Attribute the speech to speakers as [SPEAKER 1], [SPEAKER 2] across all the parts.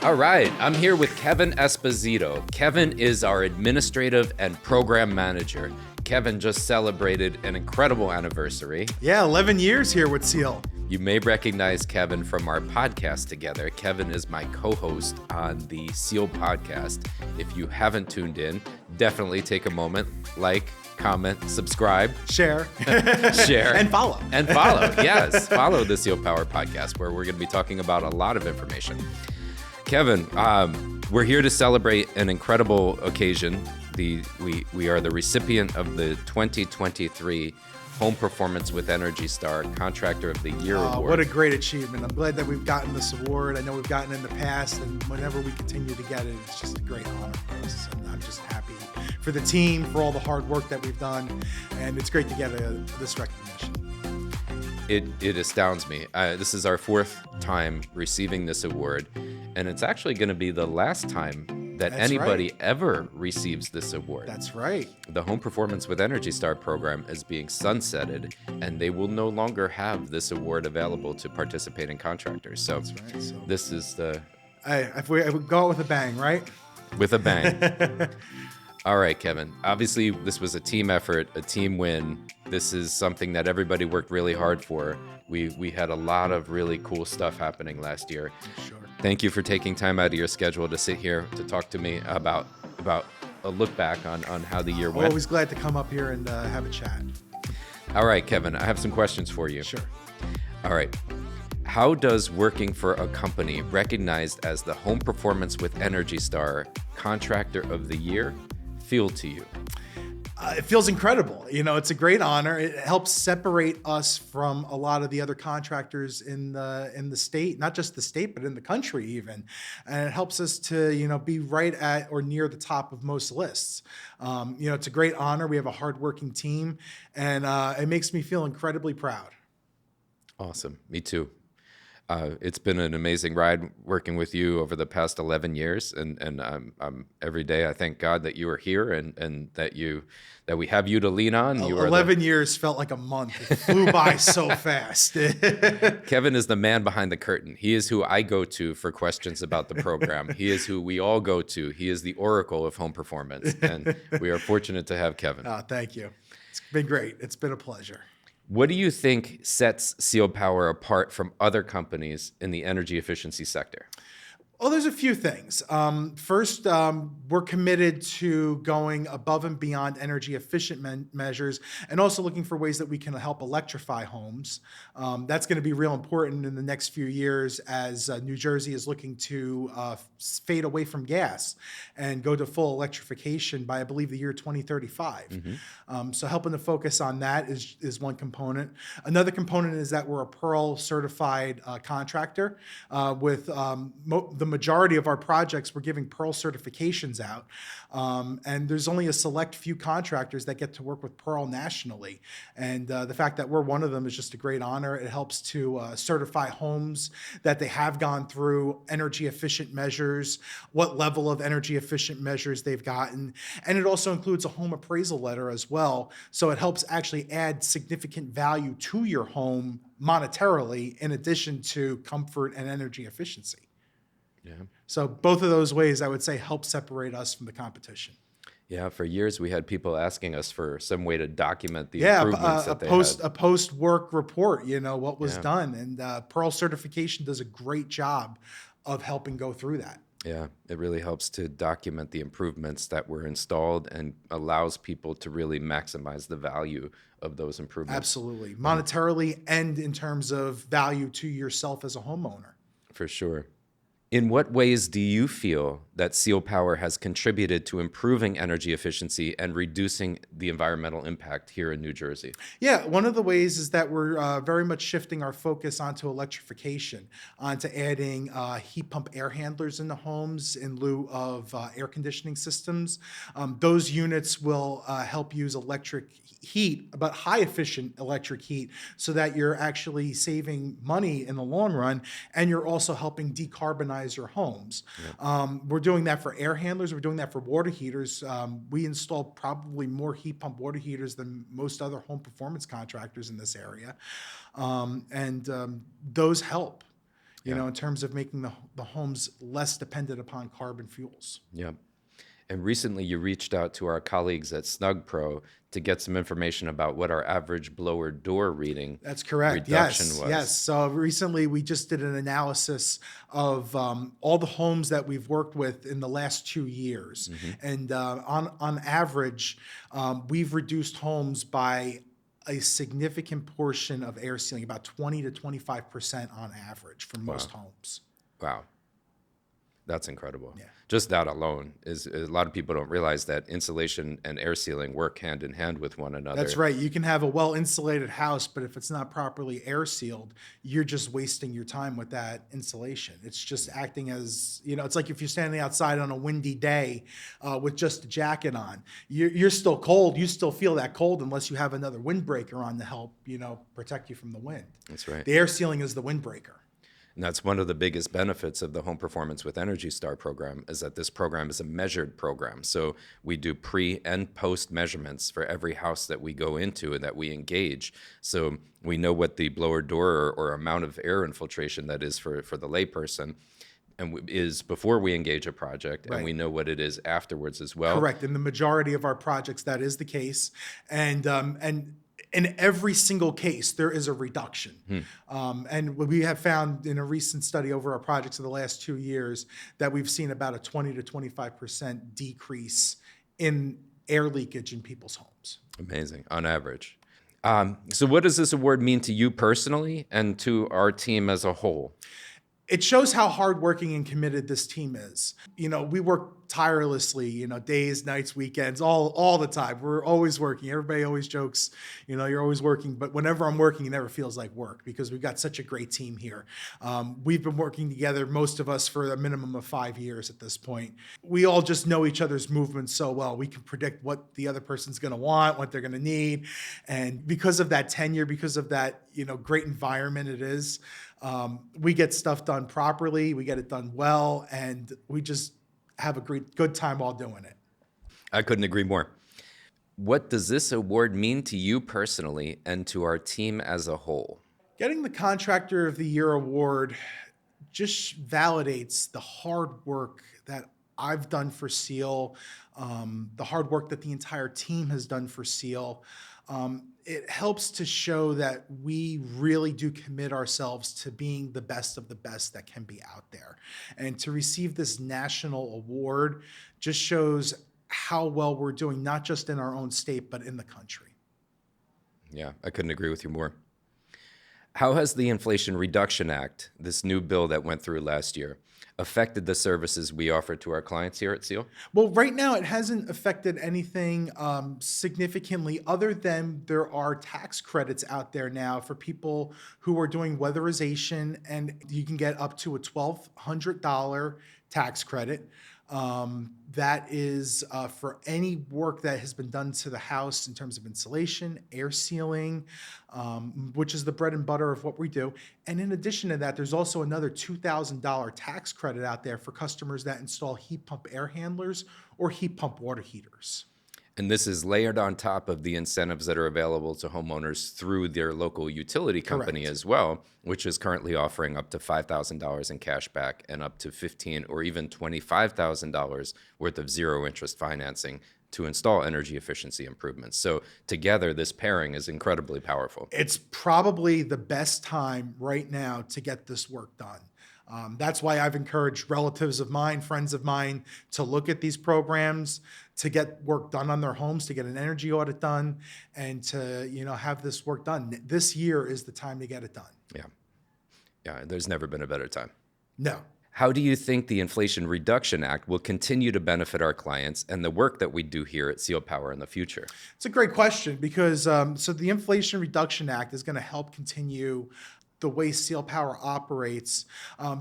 [SPEAKER 1] All right, I'm here with Kevin Esposito. Kevin is our administrative and program manager. Kevin just celebrated an incredible anniversary.
[SPEAKER 2] Yeah, 11 years here with CIEL.
[SPEAKER 1] You may recognize Kevin from our podcast together. Kevin is my co-host on the CIEL podcast. If you haven't tuned in, definitely take a moment, like, comment, subscribe,
[SPEAKER 2] share,
[SPEAKER 1] and
[SPEAKER 2] follow.
[SPEAKER 1] And follow, yes. Follow the CIEL Power podcast, where we're going to be talking about a lot of information. Kevin, we're here to celebrate an incredible occasion. We are the recipient of the 2023 Home Performance with Energy Star Contractor of the Year Award.
[SPEAKER 2] What a great achievement. I'm glad that we've gotten this award. I know we've gotten it in the past, and whenever we continue to get it, it's just a great honor for us. And I'm just happy for the team, for all the hard work that we've done, and it's great to get this recognition.
[SPEAKER 1] It astounds me. This is our fourth time receiving this award, and it's actually going to be the last time that anybody ever receives this award.
[SPEAKER 2] That's right.
[SPEAKER 1] The Home Performance with Energy Star program is being sunsetted, and they will no longer have this award available to participating contractors. So,
[SPEAKER 2] that's right. So
[SPEAKER 1] this is the...
[SPEAKER 2] If we go out with a bang, right?
[SPEAKER 1] With a bang. All right, Kevin. Obviously, this was a team effort, a team win. This is something that everybody worked really hard for. We had a lot of really cool stuff happening last year.
[SPEAKER 2] Sure.
[SPEAKER 1] Thank you for taking time out of your schedule to sit here to talk to me about a look back on how the year went.
[SPEAKER 2] Always glad to come up here and have a chat.
[SPEAKER 1] All right, Kevin, I have some questions for you.
[SPEAKER 2] Sure.
[SPEAKER 1] All right. How does working for a company recognized as the Home Performance with Energy Star Contractor of the Year feel to you?
[SPEAKER 2] It feels incredible. You know, it's a great honor. It helps separate us from a lot of the other contractors in the state, not just the state, but in the country even. And it helps us to, be right at or near the top of most lists. It's a great honor. We have a hardworking team, and it makes me feel incredibly proud.
[SPEAKER 1] Awesome. Me too. It's been an amazing ride working with you over the past 11 years, and every day I thank God that you are here and that we have you to lean on.
[SPEAKER 2] 11 years felt like a month. It flew by so fast.
[SPEAKER 1] Kevin is the man behind the curtain. He is who I go to for questions about the program. He is who we all go to. He is the oracle of home performance, and we are fortunate to have Kevin.
[SPEAKER 2] Thank you. It's been great. It's been a pleasure.
[SPEAKER 1] What do you think sets CIEL Power apart from other companies in the energy efficiency sector?
[SPEAKER 2] Well, there's a few things. First, we're committed to going above and beyond energy efficient measures, and also looking for ways that we can help electrify homes. That's going to be real important in the next few years as New Jersey is looking to fade away from gas and go to full electrification by, I believe, the year 2035. Mm-hmm. So helping to focus on that is one component. Another component is that we're a Pearl certified contractor with the majority of our projects, we're giving Pearl certifications out. And there's only a select few contractors that get to work with Pearl nationally. And the fact that we're one of them is just a great honor. It helps to certify homes that they have gone through energy efficient measures, what level of energy efficient measures they've gotten. And it also includes a home appraisal letter as well. So it helps actually add significant value to your home monetarily, in addition to comfort and energy efficiency.
[SPEAKER 1] Yeah.
[SPEAKER 2] So both of those ways, I would say, help separate us from the competition.
[SPEAKER 1] Yeah, for years we had people asking us for some way to document the improvements that they had.
[SPEAKER 2] A post-work report, what was done. And Pearl certification does a great job of helping go through that.
[SPEAKER 1] Yeah, it really helps to document the improvements that were installed and allows people to really maximize the value of those improvements.
[SPEAKER 2] Absolutely. Monetarily and in terms of value to yourself as a homeowner.
[SPEAKER 1] For sure. In what ways do you feel that CIEL Power has contributed to improving energy efficiency and reducing the environmental impact here in New Jersey?
[SPEAKER 2] Yeah, one of the ways is that we're very much shifting our focus onto electrification, onto adding heat pump air handlers in the homes in lieu of air conditioning systems. Those units will help use electric heat, but high efficient electric heat, so that you're actually saving money in the long run, and you're also helping decarbonize your homes. Yeah. We're doing that for air handlers. We're doing that for water heaters. We install probably more heat pump water heaters than most other home performance contractors in this area. And those help. in terms of making the homes less dependent upon carbon fuels.
[SPEAKER 1] Yeah. And recently you reached out to our colleagues at SnugPro to get some information about what our average blower door reading
[SPEAKER 2] That's correct.
[SPEAKER 1] reduction
[SPEAKER 2] Yes,
[SPEAKER 1] was.
[SPEAKER 2] yes. So recently we just did an analysis of all the homes that we've worked with in the last 2 years. And on average, we've reduced homes by a significant portion of air sealing, about 20 to 25% on average for most homes.
[SPEAKER 1] Wow. That's incredible.
[SPEAKER 2] Yeah.
[SPEAKER 1] Just that alone is a lot of people don't realize that insulation and air sealing work hand in hand with one another.
[SPEAKER 2] That's right. You can have a well-insulated house, but if it's not properly air sealed, you're just wasting your time with that insulation. It's just acting as, it's like if you're standing outside on a windy day with just a jacket on, you're still cold. You still feel that cold unless you have another windbreaker on to help, protect you from the wind.
[SPEAKER 1] That's right.
[SPEAKER 2] The air sealing is the windbreaker.
[SPEAKER 1] And that's one of the biggest benefits of the Home Performance with Energy Star program, is that this program is a measured program. So we do pre and post measurements for every house that we go into and that we engage. So we know what the blower door or amount of air infiltration that is for the layperson and is before we engage a project,
[SPEAKER 2] Right.
[SPEAKER 1] and we know what it is afterwards as well.
[SPEAKER 2] Correct. In the majority of our projects, that is the case. And in every single case, there is a reduction. And we have found in a recent study over our projects of the last 2 years that we've seen about a 20 to 25% decrease in air leakage in people's homes.
[SPEAKER 1] Amazing, on average. So what does this award mean to you personally and to our team as a whole?
[SPEAKER 2] It shows how hardworking and committed this team is. We work tirelessly, days, nights, weekends, all the time. We're always working. Everybody always jokes, you're always working. But whenever I'm working, it never feels like work because we've got such a great team here. We've been working together, most of us, for a minimum of 5 years at this point. We all just know each other's movements so well. We can predict what the other person's going to want, what they're going to need. And because of that tenure, because of that, great environment it is, we get stuff done properly, we get it done well, and we just have a good time while doing it.
[SPEAKER 1] I couldn't agree more. What does this award mean to you personally and to our team as a whole?
[SPEAKER 2] Getting the Contractor of the Year award just validates the hard work that I've done for CIEL, the hard work that the entire team has done for CIEL. It helps to show that we really do commit ourselves to being the best of the best that can be out there. And to receive this national award just shows how well we're doing, not just in our own state, but in the country.
[SPEAKER 1] Yeah, I couldn't agree with you more. How has the Inflation Reduction Act, this new bill that went through last year, affected the services we offer to our clients here at CIEL?
[SPEAKER 2] Well, right now it hasn't affected anything significantly, other than there are tax credits out there now for people who are doing weatherization, and you can get up to a $1,200 tax credit. That is for any work that has been done to the house in terms of insulation, air sealing, which is the bread and butter of what we do. And in addition to that, there's also another $2,000 tax credit out there for customers that install heat pump air handlers or heat pump water heaters.
[SPEAKER 1] And this is layered on top of the incentives that are available to homeowners through their local utility company
[SPEAKER 2] Correct.
[SPEAKER 1] as well, which is currently offering up to $5,000 in cash back and up to $15,000 or even $25,000 worth of zero interest financing to install energy efficiency improvements. So together, this pairing is incredibly powerful.
[SPEAKER 2] It's probably the best time right now to get this work done. That's why I've encouraged relatives of mine, friends of mine, to look at these programs, to get work done on their homes, to get an energy audit done, and to have this work done. This year is the time to get it done.
[SPEAKER 1] Yeah, there's never been a better time.
[SPEAKER 2] No.
[SPEAKER 1] How do you think the Inflation Reduction Act will continue to benefit our clients and the work that we do here at CIEL Power in the future?
[SPEAKER 2] It's a great question because so the Inflation Reduction Act is going to help continue the way CIEL Power operates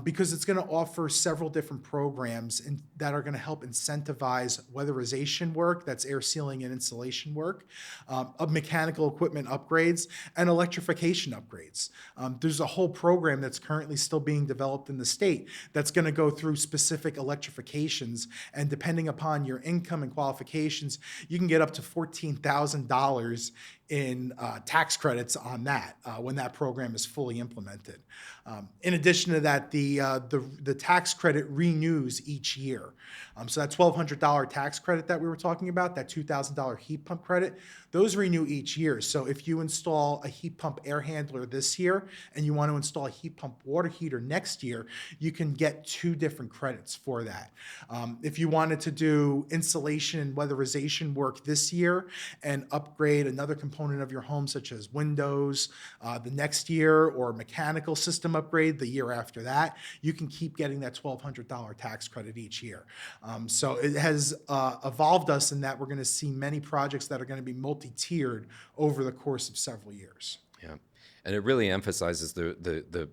[SPEAKER 2] because it's going to offer several different programs that are going to help incentivize weatherization work, that's air sealing and insulation work, of mechanical equipment upgrades, and electrification upgrades. There's a whole program that's currently still being developed in the state that's going to go through specific electrifications, and depending upon your income and qualifications, you can get up to $14,000 in tax credits on that when that program is fully implemented. In addition to that, the tax credit renews each year. So that $1,200 tax credit that we were talking about, that $2,000 heat pump credit, those renew each year. So if you install a heat pump air handler this year and you want to install a heat pump water heater next year, you can get 2 different credits for that. If you wanted to do insulation and weatherization work this year and upgrade another component of your home, such as windows, the next year, or mechanical system upgrade the year after that, you can keep getting that $1,200 tax credit each year. So it has evolved us in that we're going to see many projects that are going to be multi-tiered over the course of several years.
[SPEAKER 1] Yeah, and it really emphasizes the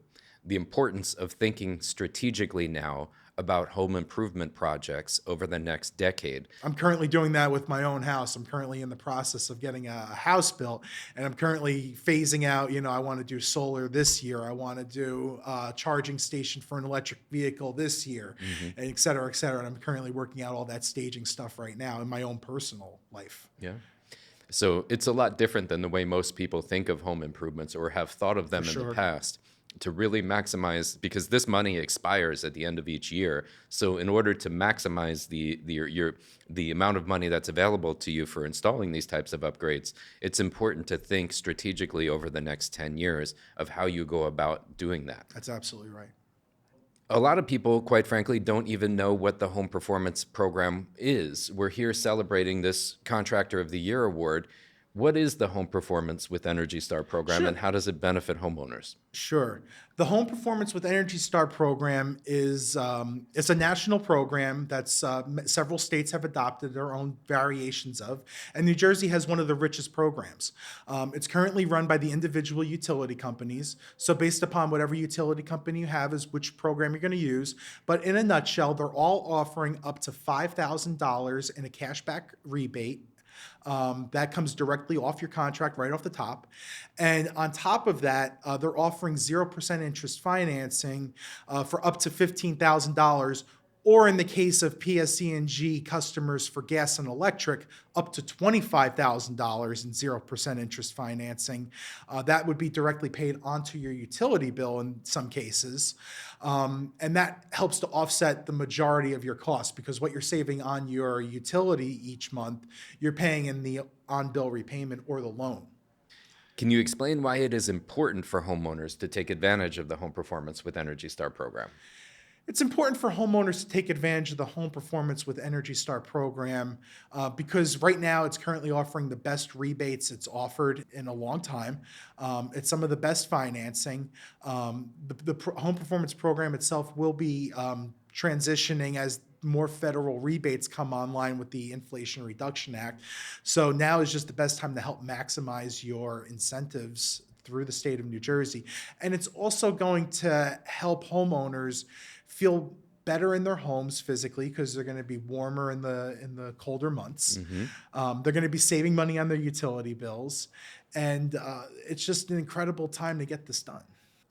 [SPEAKER 1] importance of thinking strategically now about home improvement projects over the next decade.
[SPEAKER 2] I'm currently doing that with my own house. I'm currently in the process of getting a house built, and I'm currently phasing out, I want to do solar this year. I want to do a charging station for an electric vehicle this year, and et cetera, et cetera. And I'm currently working out all that staging stuff right now in my own personal life.
[SPEAKER 1] Yeah. So it's a lot different than the way most people think of home improvements or have thought of them in the past. To really maximize, because this money expires at the end of each year. So in order to maximize the amount of money that's available to you for installing these types of upgrades, it's important to think strategically over the next 10 years of how you go about doing that.
[SPEAKER 2] That's absolutely right.
[SPEAKER 1] A lot of people, quite frankly, don't even know what the Home Performance Program is. We're here celebrating this Contractor of the Year award. What is the Home Performance with Energy Star program, and how does it benefit homeowners?
[SPEAKER 2] Sure. The Home Performance with Energy Star program is it's a national program that's several states have adopted their own variations of, and New Jersey has one of the richest programs. It's currently run by the individual utility companies. So based upon whatever utility company you have is which program you're going to use. But in a nutshell, they're all offering up to $5,000 in a cashback rebate. That comes directly off your contract right off the top. And on top of that, they're offering 0% interest financing for up to $15,000, or in the case of PSE&G customers for gas and electric, up to $25,000 in 0% interest financing. That would be directly paid onto your utility bill in some cases. And that helps to offset the majority of your costs, because what you're saving on your utility each month, you're paying in the on-bill repayment or the loan.
[SPEAKER 1] Can you explain why it is important for homeowners to take advantage of the Home Performance with Energy Star program?
[SPEAKER 2] It's important for homeowners to take advantage of the Home Performance with Energy Star program because right now it's currently offering the best rebates it's offered in a long time. It's some of the best financing. The Home Performance program itself will be transitioning as more federal rebates come online with the Inflation Reduction Act. So now is just the best time to help maximize your incentives through the state of New Jersey. And it's also going to help homeowners feel better in their homes physically, because they're going to be warmer in the colder months. They're going to be saving money on their utility bills. And it's just an incredible time to get this done.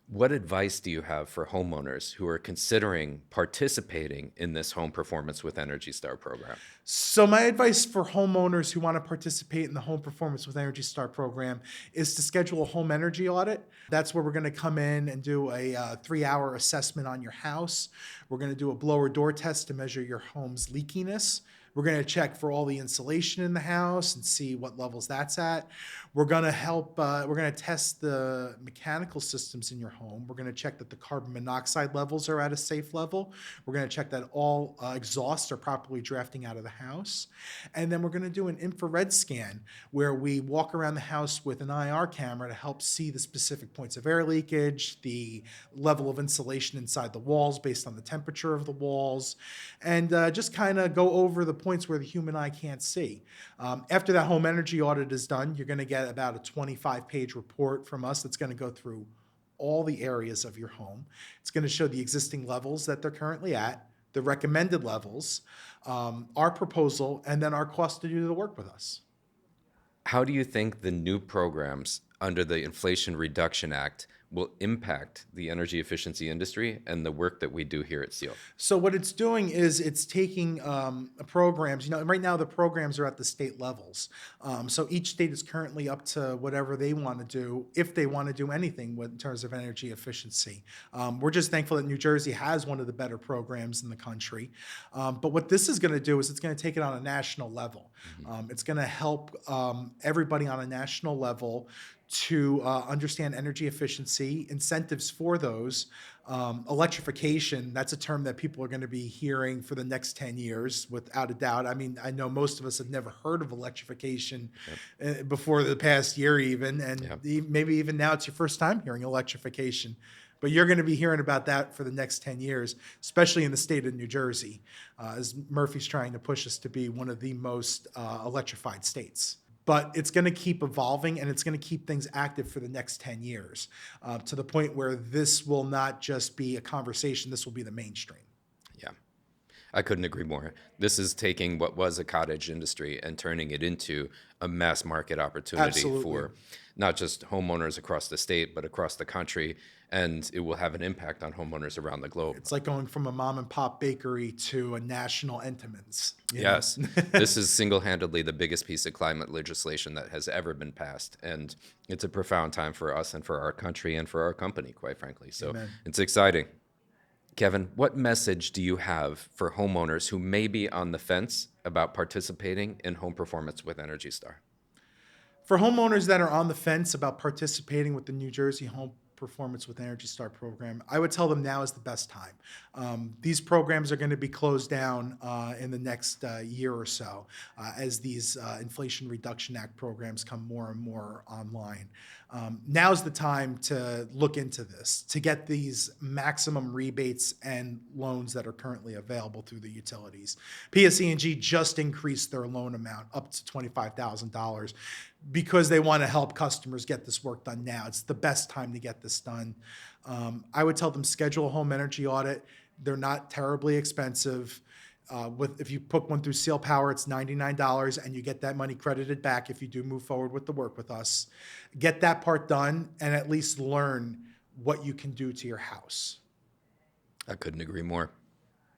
[SPEAKER 1] What advice do you have for homeowners who are considering participating in this Home Performance with Energy Star program?
[SPEAKER 2] So my advice for homeowners who want to participate in the Home Performance with Energy Star program is to schedule a home energy audit. That's where we're going to come in and do a 3-hour assessment on your house. We're going to do a blower door test to measure your home's leakiness. We're going to check for all the insulation in the house and see what levels that's at. We're going to test the mechanical systems in your home. We're going to check that the carbon monoxide levels are at a safe level. We're going to check that all exhausts are properly drafting out of the house. And then we're going to do an infrared scan where we walk around the house with an IR camera to help see the specific points of air leakage, the level of insulation inside the walls based on the temperature of the walls, and just kind of go over the points where the human eye can't see. After that home energy audit is done, you're going to get about a 25-page report from us that's going to go through all the areas of your home. It's going to show the existing levels that they're currently at, the recommended levels, our proposal, and then our cost to do the work with us.
[SPEAKER 1] How do you think the new programs under the Inflation Reduction Act will impact the energy efficiency industry and the work that we do here at CIEL?
[SPEAKER 2] So what it's doing is it's taking programs, right now the programs are at the state levels. So each state is currently up to whatever they want to do, if they want to do anything in terms of energy efficiency. We're just thankful that New Jersey has one of the better programs in the country. But what this is going to do is it's going to take it on a national level. It's going to help everybody on a national level to understand energy efficiency, incentives for those. Electrification, that's a term that people are going to be hearing for the next 10 years, without a doubt. I mean, I know most of us have never heard of electrification before the past year even, and maybe even now it's your first time hearing electrification. But you're going to be hearing about that for the next 10 years, especially in the state of New Jersey, as Murphy's trying to push us to be one of the most electrified states. But it's going to keep evolving, and it's going to keep things active for the next 10 years, to the point where this will not just be a conversation, this will be the mainstream.
[SPEAKER 1] Yeah, I couldn't agree more. This is taking what was a cottage industry and turning it into a mass market opportunity for not just homeowners across the state, but across the country, and it will have an impact on homeowners around the globe.
[SPEAKER 2] It's like going from a mom and pop bakery to a national Entenmann's.
[SPEAKER 1] Yes, this is single-handedly the biggest piece of climate legislation that has ever been passed, and it's a profound time for us and for our country and for our company, quite frankly. So It's exciting. Kevin, what message do you have for homeowners who may be on the fence about participating in home performance with Energy Star?
[SPEAKER 2] For homeowners that are on the fence about participating with the New Jersey Home Performance with Energy Star program, I would tell them now is the best time. These programs are going to be closed down in the next year or so as these Inflation Reduction Act programs come more and more online. Now's the time to look into this, to get these maximum rebates and loans that are currently available through the utilities. PSE&G just increased their loan amount up to $25,000 because they want to help customers get this work done now. It's the best time to get this done. I would tell them schedule a home energy audit. They're not terribly expensive. If you put one through CIEL Power, it's $99, and you get that money credited back if you do move forward with the work with us. Get that part done and at least learn what you can do to your house.
[SPEAKER 1] I couldn't agree more.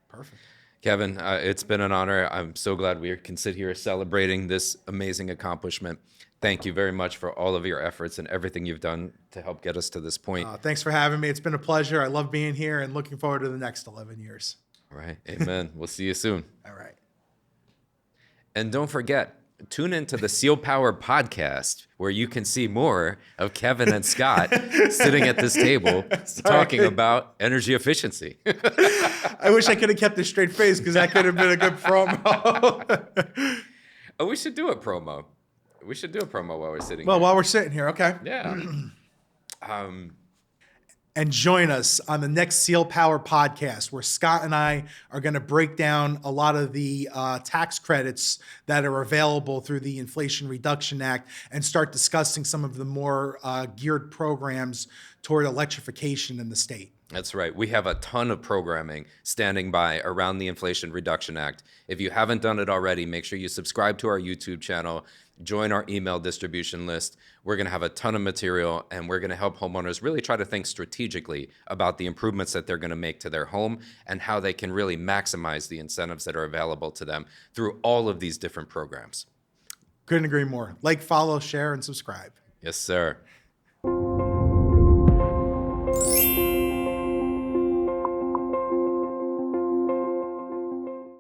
[SPEAKER 2] Perfect.
[SPEAKER 1] Kevin, it's been an honor. I'm so glad we can sit here celebrating this amazing accomplishment. Thank you very much for all of your efforts and everything you've done to help get us to this point.
[SPEAKER 2] Thanks for having me. It's been a pleasure. I love being here and looking forward to the next 11 years.
[SPEAKER 1] All right. Amen. We'll see you soon.
[SPEAKER 2] All right.
[SPEAKER 1] And don't forget, tune into the CIEL Power podcast, where you can see more of Kevin and Scott sitting at this table talking about energy efficiency.
[SPEAKER 2] I wish I could have kept a straight face, because that could have been a good promo.
[SPEAKER 1] Oh, we should do a promo. We should do a promo while we're sitting
[SPEAKER 2] Well,
[SPEAKER 1] here.
[SPEAKER 2] while we're sitting here, okay.
[SPEAKER 1] Yeah.
[SPEAKER 2] And join us on the next CIEL Power podcast, where Scott and I are going to break down a lot of the tax credits that are available through the Inflation Reduction Act and start discussing some of the more geared programs toward electrification in the state.
[SPEAKER 1] That's right. We have a ton of programming standing by around the Inflation Reduction Act. If you haven't done it already, make sure you subscribe to our YouTube channel, join our email distribution list. We're going to have a ton of material, and we're going to help homeowners really try to think strategically about the improvements that they're going to make to their home and how they can really maximize the incentives that are available to them through all of these different programs.
[SPEAKER 2] Couldn't agree more. Like, follow, share, and subscribe.
[SPEAKER 1] Yes, sir.